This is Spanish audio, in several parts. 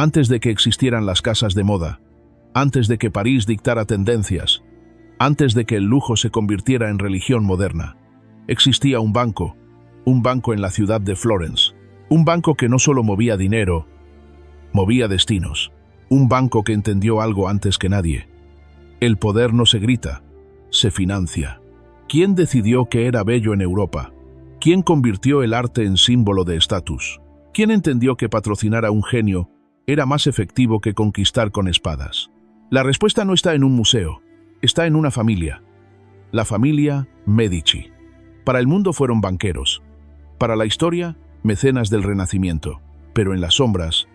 Antes de que existieran las casas de moda, antes de que París dictara tendencias, antes de que el lujo se convirtiera en religión moderna, existía un banco en la ciudad de Florence, un banco que no solo movía dinero, movía destinos, un banco que entendió algo antes que nadie. El poder no se grita, se financia. ¿Quién decidió que era bello en Europa? ¿Quién convirtió el arte en símbolo de estatus? ¿Quién entendió que patrocinar a un genio era más efectivo que conquistar con espadas? La respuesta no está en un museo, está en una familia. La familia Medici. Para el mundo fueron banqueros. Para la historia, mecenas del Renacimiento. Pero en las sombras,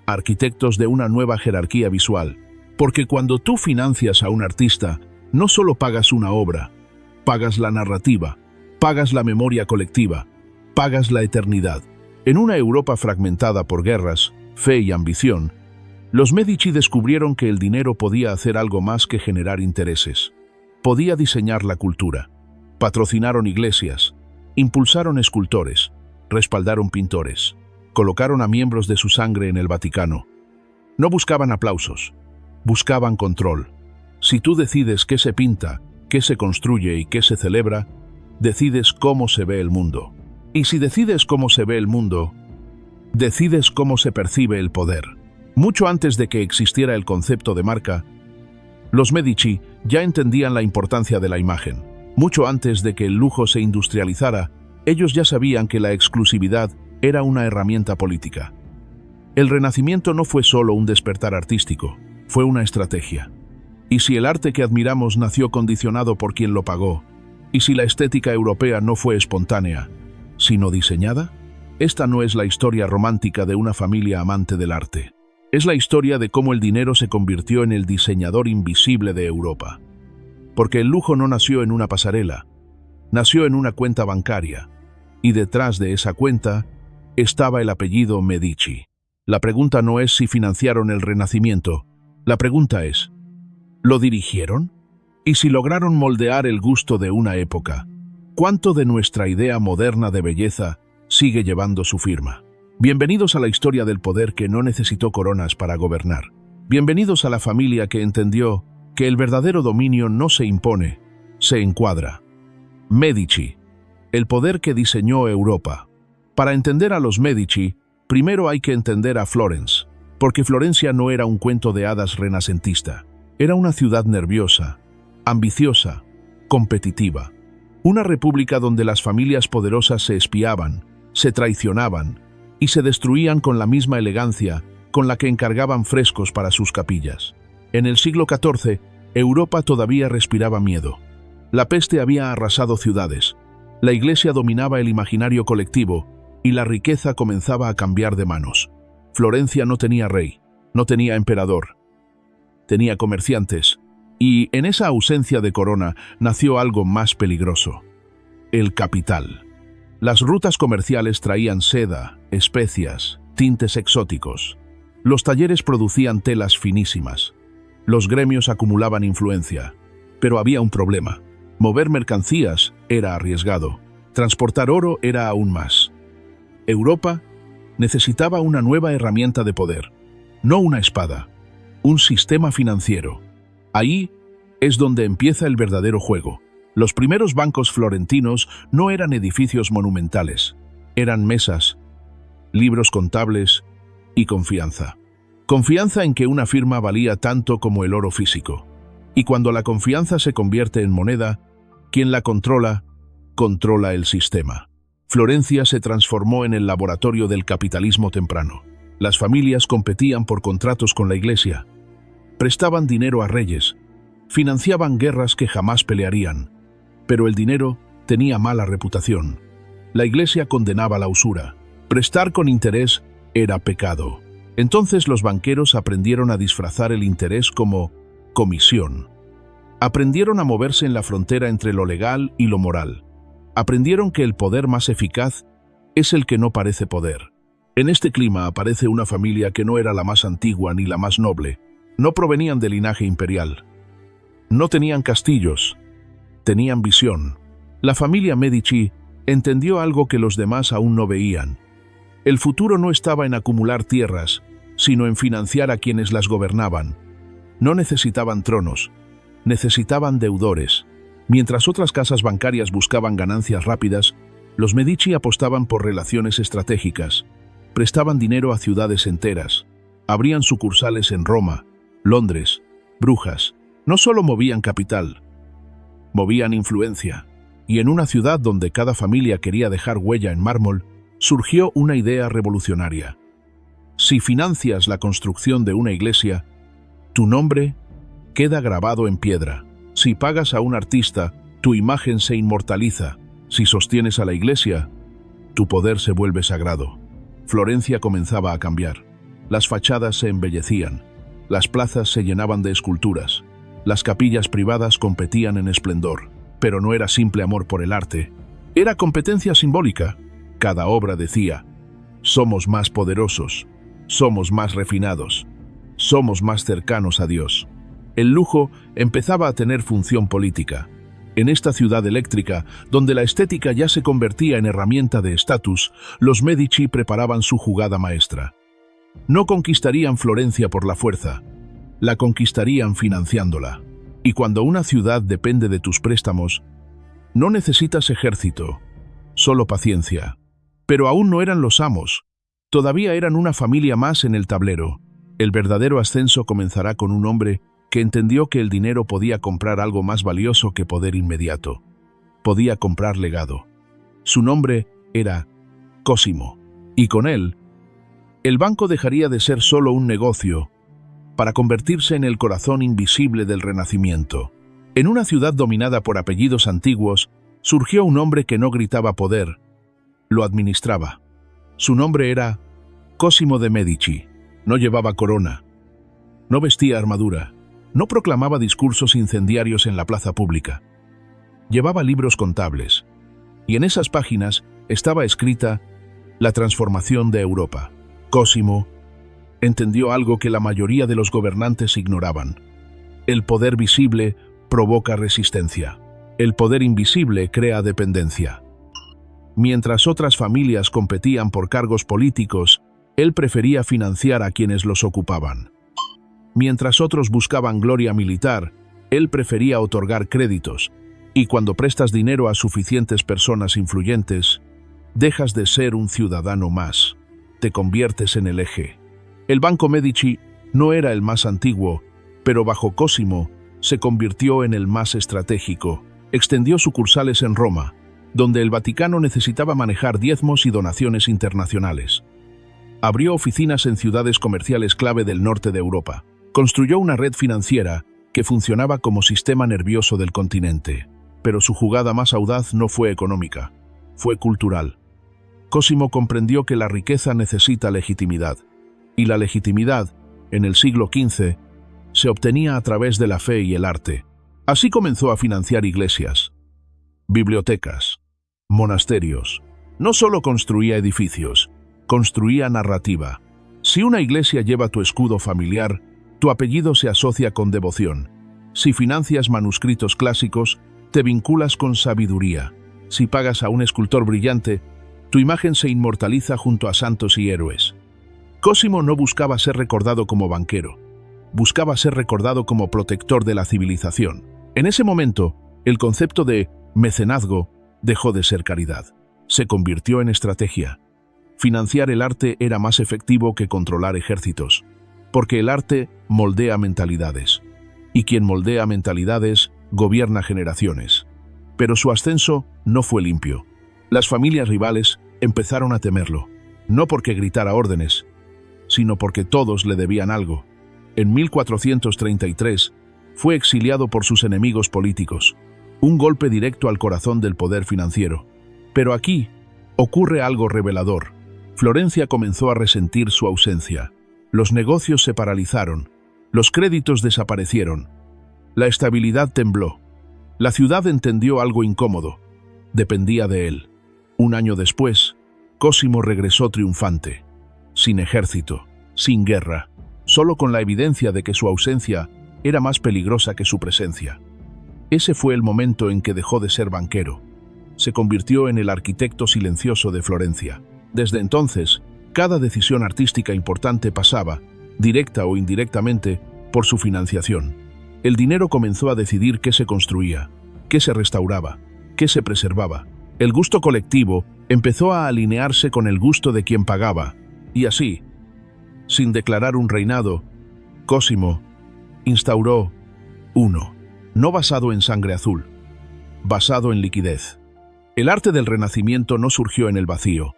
arquitectos de una nueva jerarquía visual. Porque cuando tú financias a un artista, no solo pagas una obra, pagas la narrativa, pagas la memoria colectiva, pagas la eternidad. En una Europa fragmentada por guerras, fe y ambición, los Medici descubrieron que el dinero podía hacer algo más que generar intereses. Podía diseñar la cultura. Patrocinaron iglesias, impulsaron escultores, respaldaron pintores, colocaron a miembros de su sangre en el Vaticano. No buscaban aplausos, buscaban control. Si tú decides qué se pinta, qué se construye y qué se celebra, decides cómo se ve el mundo. Y si decides cómo se ve el mundo, decides cómo se percibe el poder. Mucho antes de que existiera el concepto de marca, los Medici ya entendían la importancia de la imagen. Mucho antes de que el lujo se industrializara, ellos ya sabían que la exclusividad era una herramienta política. El Renacimiento no fue solo un despertar artístico, fue una estrategia. Y si el arte que admiramos nació condicionado por quien lo pagó, y si la estética europea no fue espontánea, sino diseñada, esta no es la historia romántica de una familia amante del arte. Es la historia de cómo el dinero se convirtió en el diseñador invisible de Europa. Porque el lujo no nació en una pasarela, nació en una cuenta bancaria, y detrás de esa cuenta estaba el apellido Medici. La pregunta no es si financiaron el Renacimiento, la pregunta es, ¿lo dirigieron? Y si lograron moldear el gusto de una época, ¿cuánto de nuestra idea moderna de belleza sigue llevando su firma? Bienvenidos a la historia del poder que no necesitó coronas para gobernar. Bienvenidos a la familia que entendió que el verdadero dominio no se impone, se encuadra. Medici, el poder que diseñó Europa. Para entender a los Medici, primero hay que entender a Florence, porque Florencia no era un cuento de hadas renacentista. Era una ciudad nerviosa, ambiciosa, competitiva. Una república donde las familias poderosas se espiaban, se traicionaban y se destruían con la misma elegancia con la que encargaban frescos para sus capillas. En el siglo XIV, Europa todavía respiraba miedo. La peste había arrasado ciudades, la iglesia dominaba el imaginario colectivo y la riqueza comenzaba a cambiar de manos. Florencia no tenía rey, no tenía emperador, tenía comerciantes, y en esa ausencia de corona nació algo más peligroso: el capital. Las rutas comerciales traían seda, especias, tintes exóticos. Los talleres producían telas finísimas. Los gremios acumulaban influencia. Pero había un problema. Mover mercancías era arriesgado. Transportar oro era aún más. Europa necesitaba una nueva herramienta de poder. No una espada, un sistema financiero. Ahí es donde empieza el verdadero juego. Los primeros bancos florentinos no eran edificios monumentales. Eran mesas, libros contables y confianza. Confianza en que una firma valía tanto como el oro físico. Y cuando la confianza se convierte en moneda, quien la controla, controla el sistema. Florencia se transformó en el laboratorio del capitalismo temprano. Las familias competían por contratos con la iglesia. Prestaban dinero a reyes. Financiaban guerras que jamás pelearían. Pero el dinero tenía mala reputación. La iglesia condenaba la usura. Prestar con interés era pecado. Entonces los banqueros aprendieron a disfrazar el interés como comisión. Aprendieron a moverse en la frontera entre lo legal y lo moral. Aprendieron que el poder más eficaz es el que no parece poder. En este clima aparece una familia que no era la más antigua ni la más noble. No provenían de linaje imperial. No tenían castillos. Tenían visión. La familia Medici entendió algo que los demás aún no veían. El futuro no estaba en acumular tierras, sino en financiar a quienes las gobernaban. No necesitaban tronos, necesitaban deudores. Mientras otras casas bancarias buscaban ganancias rápidas, los Medici apostaban por relaciones estratégicas, prestaban dinero a ciudades enteras, abrían sucursales en Roma, Londres, Brujas. No solo movían capital, movían influencia. Y en una ciudad donde cada familia quería dejar huella en mármol, surgió una idea revolucionaria. Si financias la construcción de una iglesia, tu nombre queda grabado en piedra. Si pagas a un artista, tu imagen se inmortaliza. Si sostienes a la iglesia, tu poder se vuelve sagrado. Florencia comenzaba a cambiar. Las fachadas se embellecían. Las plazas se llenaban de esculturas. Las capillas privadas competían en esplendor. Pero no era simple amor por el arte. Era competencia simbólica. Cada obra decía: somos más poderosos, somos más refinados, somos más cercanos a Dios. El lujo empezaba a tener función política. En esta ciudad eléctrica, donde la estética ya se convertía en herramienta de estatus, los Medici preparaban su jugada maestra. No conquistarían Florencia por la fuerza, la conquistarían financiándola. Y cuando una ciudad depende de tus préstamos, no necesitas ejército, solo paciencia. Pero aún no eran los amos, todavía eran una familia más en el tablero. El verdadero ascenso comenzará con un hombre que entendió que el dinero podía comprar algo más valioso que poder inmediato. Podía comprar legado. Su nombre era Cosimo, y con él, el banco dejaría de ser solo un negocio para convertirse en el corazón invisible del Renacimiento. En una ciudad dominada por apellidos antiguos, surgió un hombre que no gritaba poder, lo administraba. Su nombre era Cosimo de Medici. No llevaba corona, no vestía armadura, no proclamaba discursos incendiarios en la plaza pública. Llevaba libros contables, y en esas páginas estaba escrita la transformación de Europa. Cosimo entendió algo que la mayoría de los gobernantes ignoraban. El poder visible provoca resistencia. El poder invisible crea dependencia. Mientras otras familias competían por cargos políticos, él prefería financiar a quienes los ocupaban. Mientras otros buscaban gloria militar, él prefería otorgar créditos. Y cuando prestas dinero a suficientes personas influyentes, dejas de ser un ciudadano más. Te conviertes en el eje. El Banco Medici no era el más antiguo, pero bajo Cosimo se convirtió en el más estratégico. Extendió sucursales en Roma, donde el Vaticano necesitaba manejar diezmos y donaciones internacionales. Abrió oficinas en ciudades comerciales clave del norte de Europa. Construyó una red financiera que funcionaba como sistema nervioso del continente. Pero su jugada más audaz no fue económica, fue cultural. Cosimo comprendió que la riqueza necesita legitimidad, y la legitimidad, en el siglo XV, se obtenía a través de la fe y el arte. Así comenzó a financiar iglesias, bibliotecas, monasterios. No solo construía edificios, construía narrativa. Si una iglesia lleva tu escudo familiar, tu apellido se asocia con devoción. Si financias manuscritos clásicos, te vinculas con sabiduría. Si pagas a un escultor brillante, tu imagen se inmortaliza junto a santos y héroes. Cosimo no buscaba ser recordado como banquero, buscaba ser recordado como protector de la civilización. En ese momento, el concepto de mecenazgo dejó de ser caridad. Se convirtió en estrategia. Financiar el arte era más efectivo que controlar ejércitos, porque el arte moldea mentalidades, y quien moldea mentalidades gobierna generaciones. Pero su ascenso no fue limpio. Las familias rivales empezaron a temerlo, no porque gritara órdenes, sino porque todos le debían algo. En 1433 fue exiliado por sus enemigos políticos, un golpe directo al corazón del poder financiero. Pero aquí ocurre algo revelador. Florencia comenzó a resentir su ausencia. Los negocios se paralizaron, los créditos desaparecieron, la estabilidad tembló. La ciudad entendió algo incómodo. Dependía de él. Un año después, Cosimo regresó triunfante, sin ejército, sin guerra, solo con la evidencia de que su ausencia era más peligrosa que su presencia. Ese fue el momento en que dejó de ser banquero. Se convirtió en el arquitecto silencioso de Florencia. Desde entonces, Cada decisión artística importante pasaba, directa o indirectamente, por su financiación. El dinero comenzó a decidir qué se construía, qué se restauraba, qué se preservaba. El gusto colectivo empezó a alinearse con el gusto de quien pagaba, y así, sin declarar un reinado, Cosimo instauró uno, no basado en sangre azul, basado en liquidez. El arte del Renacimiento no surgió en el vacío.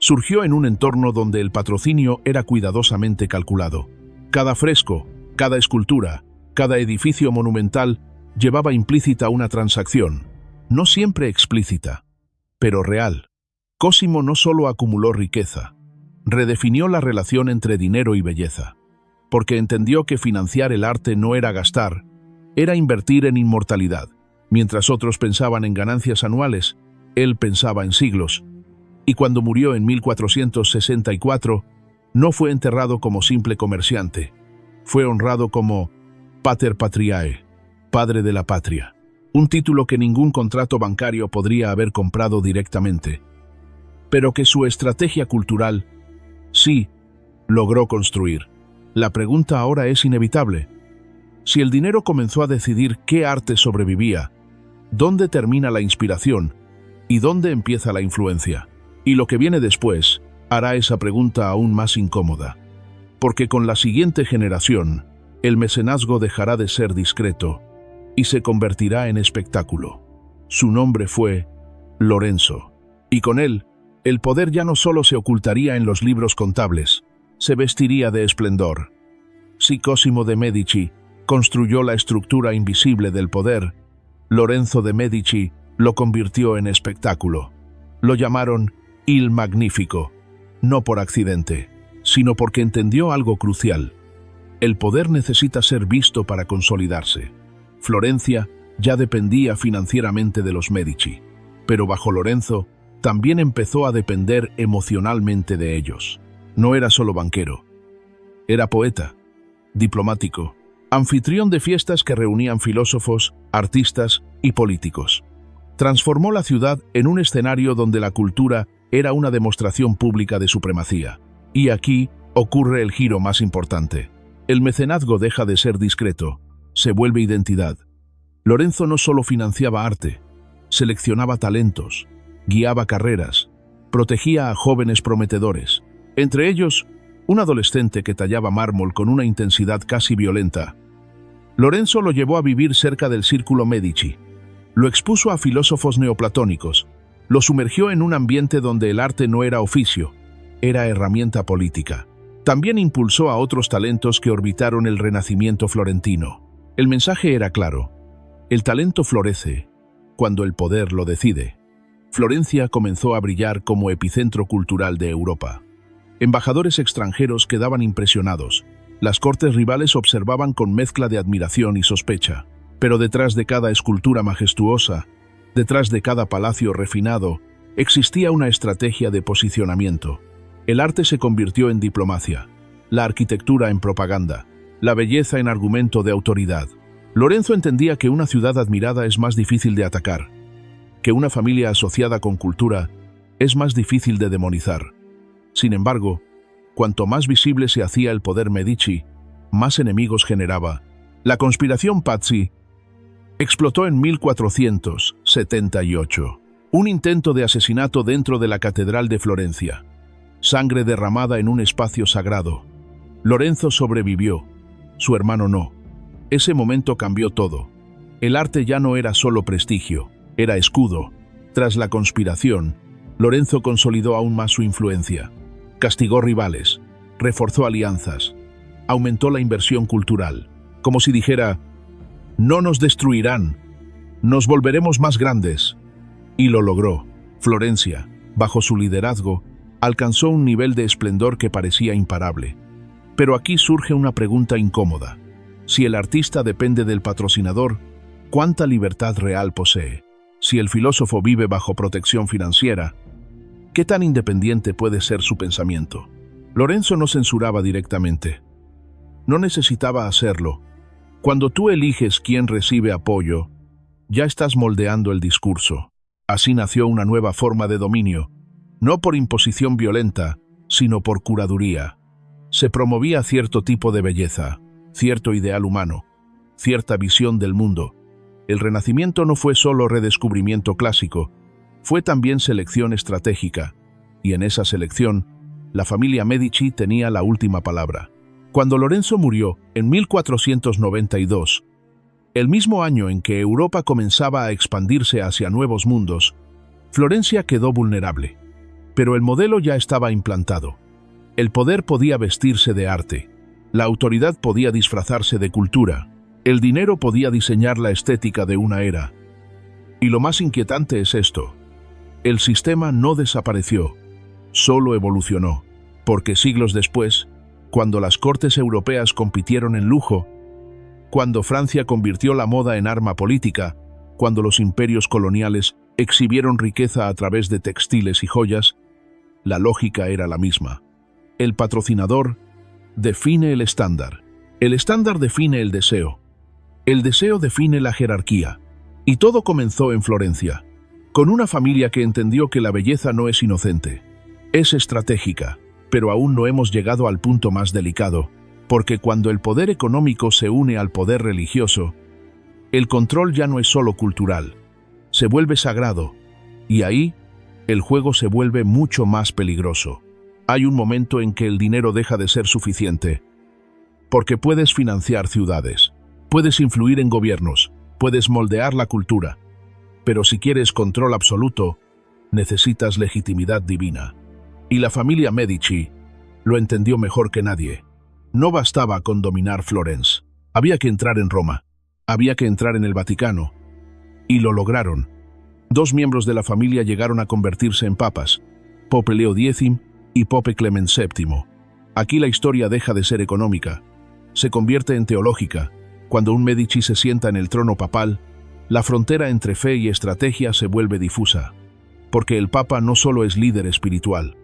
Surgió en un entorno donde el patrocinio era cuidadosamente calculado. Cada fresco, cada escultura, cada edificio monumental llevaba implícita una transacción, no siempre explícita, pero real. Cosimo no solo acumuló riqueza, redefinió la relación entre dinero y belleza, porque entendió que financiar el arte no era gastar, era invertir en inmortalidad. Mientras otros pensaban en ganancias anuales, él pensaba en siglos. Y cuando murió en 1464, no fue enterrado como simple comerciante, fue honrado como Pater Patriae, padre de la patria, un título que ningún contrato bancario podría haber comprado directamente, pero que su estrategia cultural sí logró construir. La pregunta ahora es inevitable. Si el dinero comenzó a decidir qué arte sobrevivía, ¿dónde termina la inspiración y dónde empieza la influencia? Y lo que viene después hará esa pregunta aún más incómoda, porque con la siguiente generación, el mecenazgo dejará de ser discreto y se convertirá en espectáculo. Su nombre fue Lorenzo, y con él, el poder ya no solo se ocultaría en los libros contables, se vestiría de esplendor. Si Cosimo de Medici construyó la estructura invisible del poder, Lorenzo de Medici lo convirtió en espectáculo. Lo llamaron Il Magnifico, no por accidente, sino porque entendió algo crucial. El poder necesita ser visto para consolidarse. Florencia ya dependía financieramente de los Medici, pero bajo Lorenzo también empezó a depender emocionalmente de ellos. No era solo banquero, era poeta, diplomático, anfitrión de fiestas que reunían filósofos, artistas y políticos. Transformó la ciudad en un escenario donde la cultura era una demostración pública de supremacía. Y aquí ocurre el giro más importante. El mecenazgo deja de ser discreto, se vuelve identidad. Lorenzo no solo financiaba arte, seleccionaba talentos, guiaba carreras, protegía a jóvenes prometedores. Entre ellos, un adolescente que tallaba mármol con una intensidad casi violenta. Lorenzo lo llevó a vivir cerca del Círculo Medici. Lo expuso a filósofos neoplatónicos. Lo sumergió en un ambiente donde el arte no era oficio, era herramienta política. También impulsó a otros talentos que orbitaron el Renacimiento florentino. El mensaje era claro. El talento florece cuando el poder lo decide. Florencia comenzó a brillar como epicentro cultural de Europa. Embajadores extranjeros quedaban impresionados. Las cortes rivales observaban con mezcla de admiración y sospecha. Pero detrás de cada escultura majestuosa, detrás de cada palacio refinado, existía una estrategia de posicionamiento. El arte se convirtió en diplomacia, la arquitectura en propaganda, la belleza en argumento de autoridad. Lorenzo entendía que una ciudad admirada es más difícil de atacar, que una familia asociada con cultura es más difícil de demonizar. Sin embargo, cuanto más visible se hacía el poder Medici, más enemigos generaba. La conspiración Pazzi explotó en 1478. Un intento de asesinato dentro de la Catedral de Florencia. Sangre derramada en un espacio sagrado. Lorenzo sobrevivió, su hermano no. Ese momento cambió todo. El arte ya no era solo prestigio, era escudo. Tras la conspiración, Lorenzo consolidó aún más su influencia. Castigó rivales, reforzó alianzas, aumentó la inversión cultural, como si dijera: no nos destruirán, nos volveremos más grandes. Y lo logró. Florencia, bajo su liderazgo, alcanzó un nivel de esplendor que parecía imparable. Pero aquí surge una pregunta incómoda. Si el artista depende del patrocinador, ¿cuánta libertad real posee? Si el filósofo vive bajo protección financiera, ¿qué tan independiente puede ser su pensamiento? Lorenzo no censuraba directamente. No necesitaba hacerlo. Cuando tú eliges quién recibe apoyo, ya estás moldeando el discurso. Así nació una nueva forma de dominio, no por imposición violenta, sino por curaduría. Se promovía cierto tipo de belleza, cierto ideal humano, cierta visión del mundo. El Renacimiento no fue solo redescubrimiento clásico, fue también selección estratégica, y en esa selección, la familia Medici tenía la última palabra. Cuando Lorenzo murió, en 1492, el mismo año en que Europa comenzaba a expandirse hacia nuevos mundos, Florencia quedó vulnerable. Pero el modelo ya estaba implantado. El poder podía vestirse de arte, la autoridad podía disfrazarse de cultura, el dinero podía diseñar la estética de una era. Y lo más inquietante es esto: el sistema no desapareció, solo evolucionó, porque siglos después, cuando las cortes europeas compitieron en lujo, cuando Francia convirtió la moda en arma política, cuando los imperios coloniales exhibieron riqueza a través de textiles y joyas, la lógica era la misma. El patrocinador define el estándar define el deseo define la jerarquía, y todo comenzó en Florencia, con una familia que entendió que la belleza no es inocente, es estratégica. Pero aún no hemos llegado al punto más delicado, porque cuando el poder económico se une al poder religioso, el control ya no es solo cultural, se vuelve sagrado, y ahí el juego se vuelve mucho más peligroso. Hay un momento en que el dinero deja de ser suficiente, porque puedes financiar ciudades, puedes influir en gobiernos, puedes moldear la cultura, pero si quieres control absoluto, necesitas legitimidad divina. Y la familia Medici lo entendió mejor que nadie. No bastaba con dominar Florence. Había que entrar en Roma. Había que entrar en el Vaticano. Y lo lograron. 2 miembros de la familia llegaron a convertirse en papas, Pope Leo X y Pope Clement VII. Aquí la historia deja de ser económica. Se convierte en teológica. Cuando un Medici se sienta en el trono papal, la frontera entre fe y estrategia se vuelve difusa. Porque el Papa no solo es líder espiritual,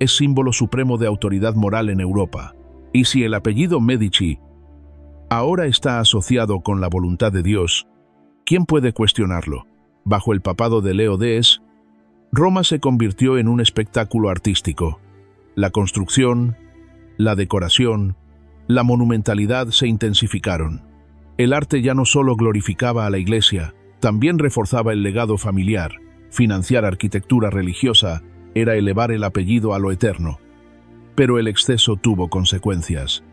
es símbolo supremo de autoridad moral en Europa. Y si el apellido Medici ahora está asociado con la voluntad de Dios, ¿quién puede cuestionarlo? Bajo el papado de Leo X, Roma se convirtió en un espectáculo artístico. La construcción, la decoración, la monumentalidad se intensificaron. El arte ya no solo glorificaba a la Iglesia, también reforzaba el legado familiar. Financiar arquitectura religiosa era elevar el apellido a lo eterno. Pero el exceso tuvo consecuencias.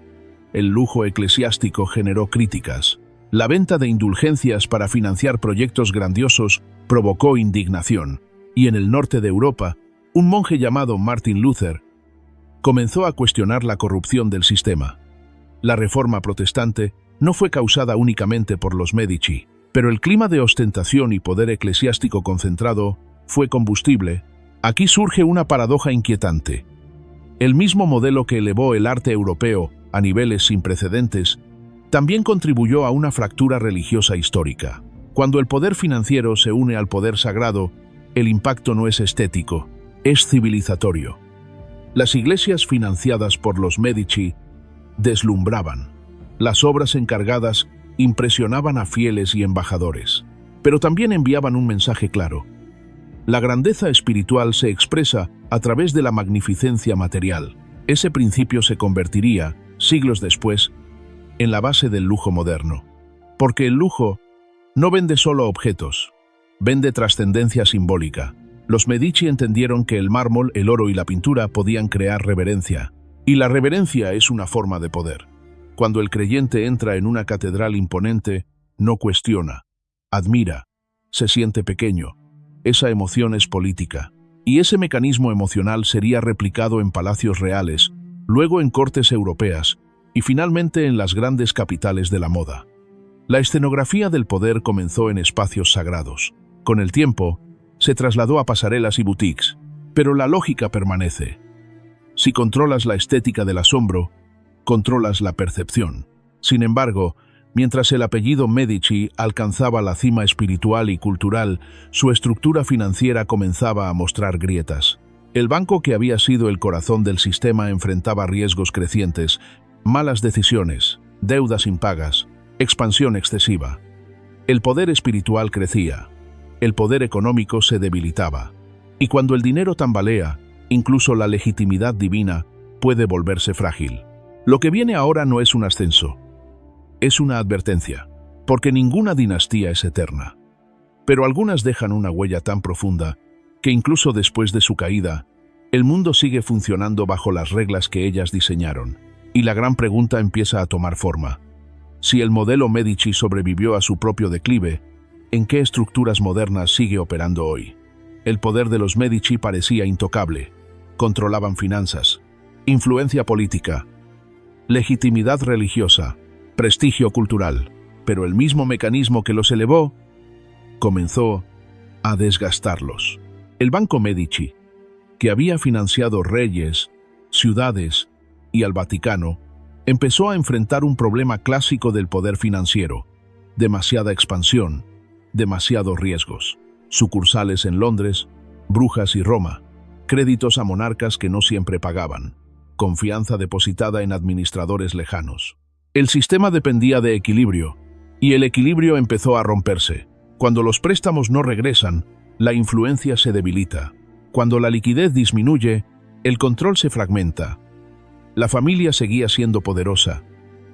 El lujo eclesiástico generó críticas. La venta de indulgencias para financiar proyectos grandiosos provocó indignación. Y en el norte de Europa, un monje llamado Martin Luther comenzó a cuestionar la corrupción del sistema. La reforma protestante no fue causada únicamente por los Medici, pero el clima de ostentación y poder eclesiástico concentrado fue combustible. Aquí surge una paradoja inquietante. El mismo modelo que elevó el arte europeo a niveles sin precedentes, también contribuyó a una fractura religiosa histórica. Cuando el poder financiero se une al poder sagrado, el impacto no es estético, es civilizatorio. Las iglesias financiadas por los Medici deslumbraban. Las obras encargadas impresionaban a fieles y embajadores, pero también enviaban un mensaje claro. La grandeza espiritual se expresa a través de la magnificencia material. Ese principio se convertiría, siglos después, en la base del lujo moderno. Porque el lujo no vende solo objetos, vende trascendencia simbólica. Los Medici entendieron que el mármol, el oro y la pintura podían crear reverencia, y la reverencia es una forma de poder. Cuando el creyente entra en una catedral imponente, no cuestiona, admira, se siente pequeño. Esa emoción es política, y ese mecanismo emocional sería replicado en palacios reales, luego en cortes europeas, y finalmente en las grandes capitales de la moda. La escenografía del poder comenzó en espacios sagrados. Con el tiempo, se trasladó a pasarelas y boutiques, pero la lógica permanece. Si controlas la estética del asombro, controlas la percepción. Sin embargo, mientras el apellido Medici alcanzaba la cima espiritual y cultural, su estructura financiera comenzaba a mostrar grietas. El banco que había sido el corazón del sistema enfrentaba riesgos crecientes, malas decisiones, deudas impagas, expansión excesiva. El poder espiritual crecía, el poder económico se debilitaba. Y cuando el dinero tambalea, incluso la legitimidad divina puede volverse frágil. Lo que viene ahora no es un ascenso, es una advertencia, porque ninguna dinastía es eterna. Pero algunas dejan una huella tan profunda que incluso después de su caída, el mundo sigue funcionando bajo las reglas que ellas diseñaron. Y la gran pregunta empieza a tomar forma. Si el modelo Medici sobrevivió a su propio declive, ¿en qué estructuras modernas sigue operando hoy? El poder de los Medici parecía intocable. Controlaban finanzas, influencia política, legitimidad religiosa, prestigio cultural, pero el mismo mecanismo que los elevó comenzó a desgastarlos. El Banco Medici, que había financiado reyes, ciudades y al Vaticano, empezó a enfrentar un problema clásico del poder financiero: demasiada expansión, demasiados riesgos, sucursales en Londres, Brujas y Roma, créditos a monarcas que no siempre pagaban, confianza depositada en administradores lejanos. El sistema dependía de equilibrio, y el equilibrio empezó a romperse. Cuando los préstamos no regresan, la influencia se debilita. Cuando la liquidez disminuye, el control se fragmenta. La familia seguía siendo poderosa,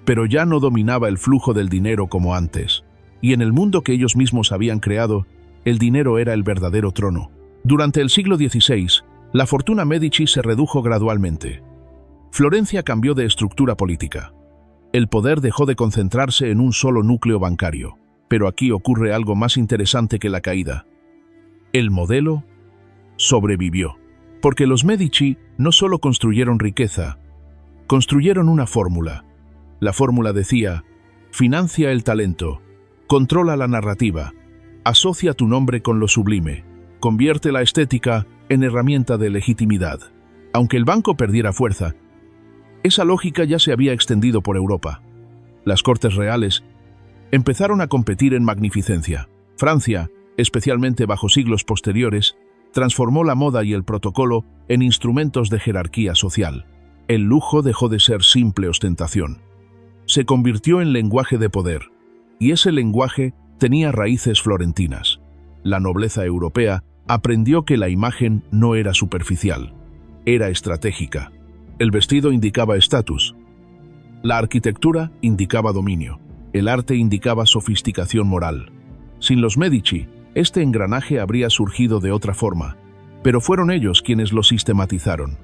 pero ya no dominaba el flujo del dinero como antes, y en el mundo que ellos mismos habían creado, el dinero era el verdadero trono. Durante el siglo XVI, la fortuna Medici se redujo gradualmente. Florencia cambió de estructura política. El poder dejó de concentrarse en un solo núcleo bancario. Pero aquí ocurre algo más interesante que la caída. El modelo sobrevivió, porque los Medici no solo construyeron riqueza, construyeron una fórmula. La fórmula decía: financia el talento, controla la narrativa, asocia tu nombre con lo sublime, convierte la estética en herramienta de legitimidad. Aunque el banco perdiera fuerza, esa lógica ya se había extendido por Europa. Las cortes reales empezaron a competir en magnificencia. Francia, especialmente bajo siglos posteriores, transformó la moda y el protocolo en instrumentos de jerarquía social. El lujo dejó de ser simple ostentación. Se convirtió en lenguaje de poder, y ese lenguaje tenía raíces florentinas. La nobleza europea aprendió que la imagen no era superficial, era estratégica. El vestido indicaba estatus, la arquitectura indicaba dominio, el arte indicaba sofisticación moral. Sin los Medici, este engranaje habría surgido de otra forma, pero fueron ellos quienes lo sistematizaron.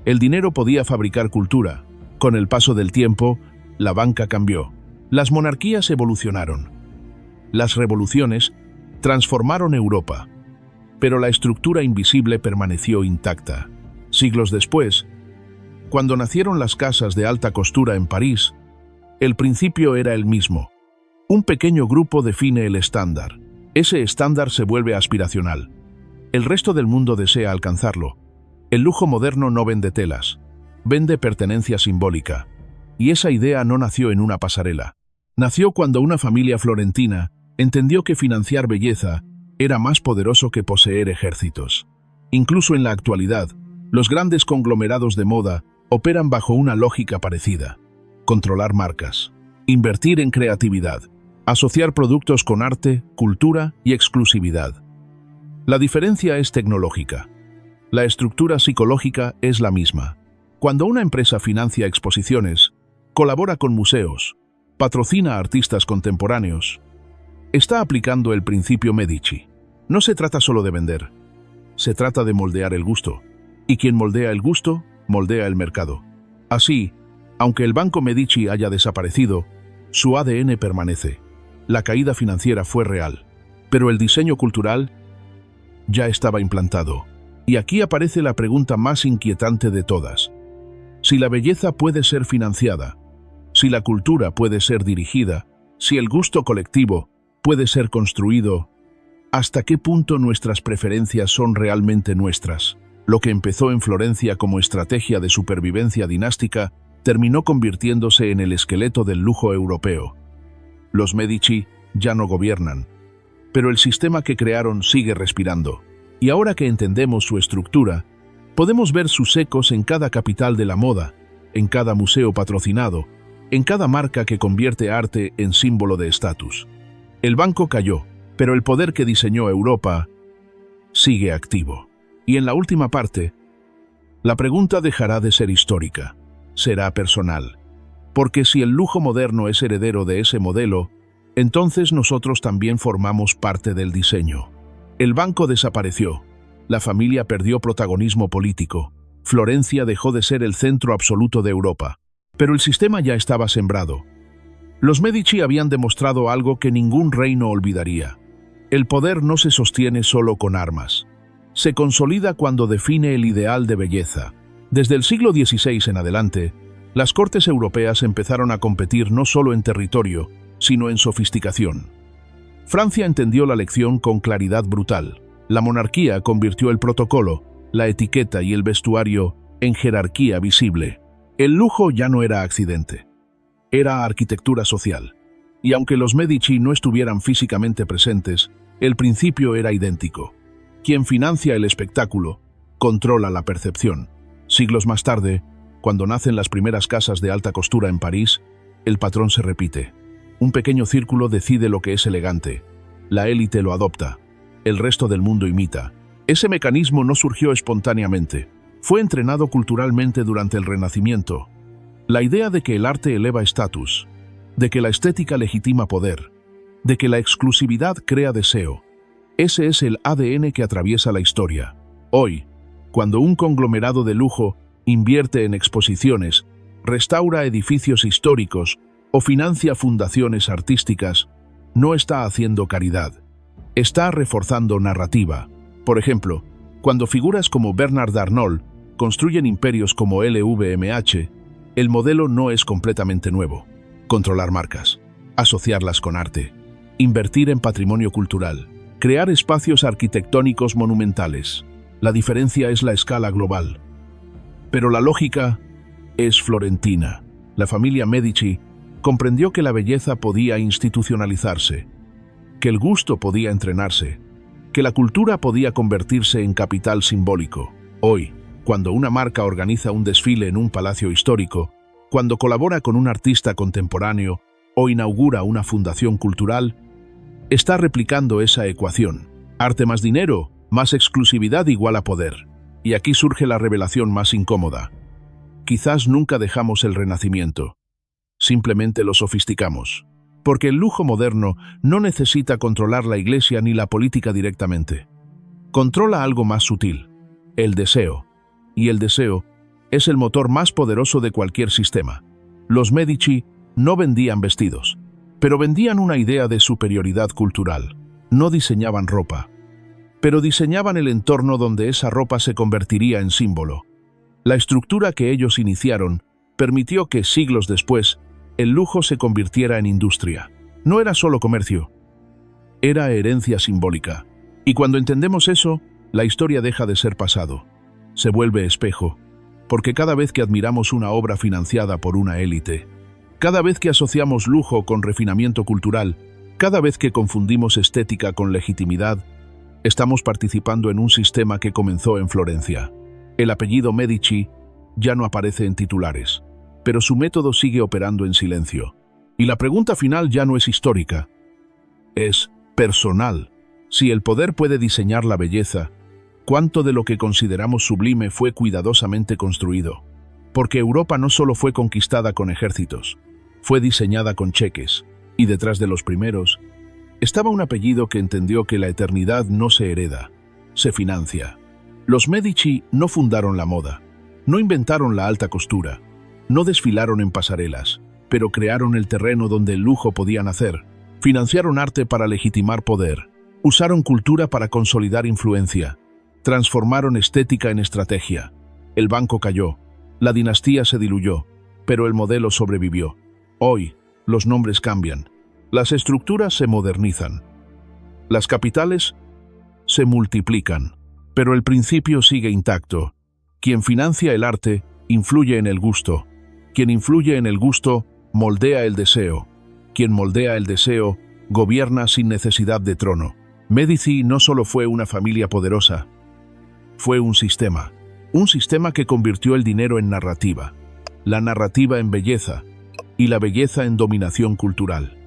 El dinero podía fabricar cultura. Con el paso del tiempo, la banca cambió. Las monarquías evolucionaron. Las revoluciones transformaron Europa, pero la estructura invisible permaneció intacta. Siglos después, cuando nacieron las casas de alta costura en París, el principio era el mismo. Un pequeño grupo define el estándar. Ese estándar se vuelve aspiracional. El resto del mundo desea alcanzarlo. El lujo moderno no vende telas, vende pertenencia simbólica. Y esa idea no nació en una pasarela. Nació cuando una familia florentina entendió que financiar belleza era más poderoso que poseer ejércitos. Incluso en la actualidad, los grandes conglomerados de moda operan bajo una lógica parecida: controlar marcas, invertir en creatividad, asociar productos con arte, cultura y exclusividad. La diferencia es tecnológica. La estructura psicológica es la misma. Cuando una empresa financia exposiciones, colabora con museos, patrocina a artistas contemporáneos, está aplicando el principio Medici. No se trata solo de vender, se trata de moldear el gusto. Y quien moldea el gusto, moldea el mercado. Así, aunque el Banco Medici haya desaparecido, su ADN permanece. La caída financiera fue real, pero el diseño cultural ya estaba implantado. Y aquí aparece la pregunta más inquietante de todas. Si la belleza puede ser financiada, si la cultura puede ser dirigida, si el gusto colectivo puede ser construido, ¿hasta qué punto nuestras preferencias son realmente nuestras? Lo que empezó en Florencia como estrategia de supervivencia dinástica terminó convirtiéndose en el esqueleto del lujo europeo. Los Medici ya no gobiernan, pero el sistema que crearon sigue respirando. Y ahora que entendemos su estructura, podemos ver sus ecos en cada capital de la moda, en cada museo patrocinado, en cada marca que convierte arte en símbolo de estatus. El banco cayó, pero el poder que diseñó Europa sigue activo. Y en la última parte, La pregunta dejará de ser histórica, será personal. Porque si el lujo moderno es heredero de ese modelo, entonces nosotros también formamos parte del diseño. El banco desapareció, la familia perdió protagonismo político, Florencia dejó de ser el centro absoluto de Europa, pero el sistema ya estaba sembrado. Los Medici habían demostrado algo que ningún reino olvidaría. El poder no se sostiene solo con armas. Se consolida cuando define el ideal de belleza. Desde el siglo XVI en adelante, las cortes europeas empezaron a competir no solo en territorio, sino en sofisticación. Francia entendió la lección con claridad brutal. La monarquía convirtió el protocolo, la etiqueta y el vestuario en jerarquía visible. El lujo ya no era accidente. Era arquitectura social. Y aunque los Medici no estuvieran físicamente presentes, el principio era idéntico. Quien financia el espectáculo, controla la percepción. Siglos más tarde, cuando nacen las primeras casas de alta costura en París, el patrón se repite. Un pequeño círculo decide lo que es elegante. La élite lo adopta. El resto del mundo imita. Ese mecanismo no surgió espontáneamente. Fue entrenado culturalmente durante el Renacimiento. La idea de que el arte eleva estatus, de que la estética legitima poder, de que la exclusividad crea deseo. Ese es el ADN que atraviesa la historia. Hoy, cuando un conglomerado de lujo invierte en exposiciones, restaura edificios históricos o financia fundaciones artísticas, no está haciendo caridad. Está reforzando narrativa. Por ejemplo, cuando figuras como Bernard Arnault construyen imperios como LVMH, el modelo no es completamente nuevo. Controlar marcas, asociarlas con arte, invertir en patrimonio cultural, crear espacios arquitectónicos monumentales. La diferencia es la escala global. Pero la lógica es florentina. La familia Medici comprendió que la belleza podía institucionalizarse, que el gusto podía entrenarse, que la cultura podía convertirse en capital simbólico. Hoy, cuando una marca organiza un desfile en un palacio histórico, cuando colabora con un artista contemporáneo o inaugura una fundación cultural, está replicando esa ecuación. Arte más dinero, más exclusividad igual a poder. Y aquí surge la revelación más incómoda. Quizás nunca dejamos el Renacimiento. Simplemente lo sofisticamos. Porque el lujo moderno no necesita controlar la Iglesia ni la política directamente. Controla algo más sutil, el deseo. Y el deseo es el motor más poderoso de cualquier sistema. Los Medici no vendían vestidos, pero vendían una idea de superioridad cultural. No diseñaban ropa, pero diseñaban el entorno donde esa ropa se convertiría en símbolo. La estructura que ellos iniciaron permitió que, siglos después, el lujo se convirtiera en industria. No era solo comercio, era herencia simbólica. Y cuando entendemos eso, la historia deja de ser pasado. Se vuelve espejo, porque cada vez que admiramos una obra financiada por una élite, cada vez que asociamos lujo con refinamiento cultural, cada vez que confundimos estética con legitimidad, estamos participando en un sistema que comenzó en Florencia. El apellido Medici ya no aparece en titulares, pero su método sigue operando en silencio. Y la pregunta final ya no es histórica, es personal. Si el poder puede diseñar la belleza, ¿cuánto de lo que consideramos sublime fue cuidadosamente construido? Porque Europa no solo fue conquistada con ejércitos, fue diseñada con cheques, y detrás de los primeros estaba un apellido que entendió que la eternidad no se hereda, se financia. Los Medici no fundaron la moda, no inventaron la alta costura, no desfilaron en pasarelas, pero crearon el terreno donde el lujo podía nacer, financiaron arte para legitimar poder, usaron cultura para consolidar influencia, transformaron estética en estrategia. El banco cayó, la dinastía se diluyó, pero el modelo sobrevivió. Hoy, los nombres cambian, las estructuras se modernizan, las capitales se multiplican, pero el principio sigue intacto. Quien financia el arte, influye en el gusto. Quien influye en el gusto, moldea el deseo. Quien moldea el deseo, gobierna sin necesidad de trono. Medici no solo fue una familia poderosa, fue un sistema que convirtió el dinero en narrativa, la narrativa en belleza y la belleza en dominación cultural.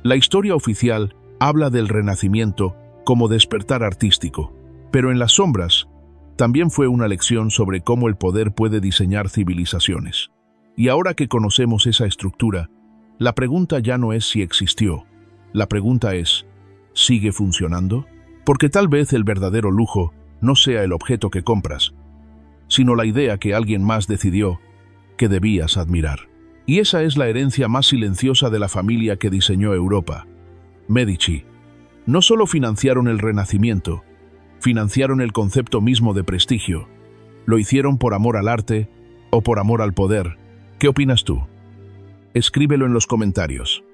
La historia oficial habla del Renacimiento como despertar artístico, pero en las sombras, También fue una lección sobre cómo el poder puede diseñar civilizaciones. Y ahora que conocemos esa estructura, la pregunta ya no es si existió. La pregunta es, ¿sigue funcionando? Porque tal vez el verdadero lujo no sea el objeto que compras, sino la idea que alguien más decidió que debías admirar. Y esa es la herencia más silenciosa de la familia que diseñó Europa. Medici. No solo financiaron el Renacimiento, financiaron el concepto mismo de prestigio. Lo hicieron por amor al arte o por amor al poder. ¿Qué opinas tú? Escríbelo en los comentarios.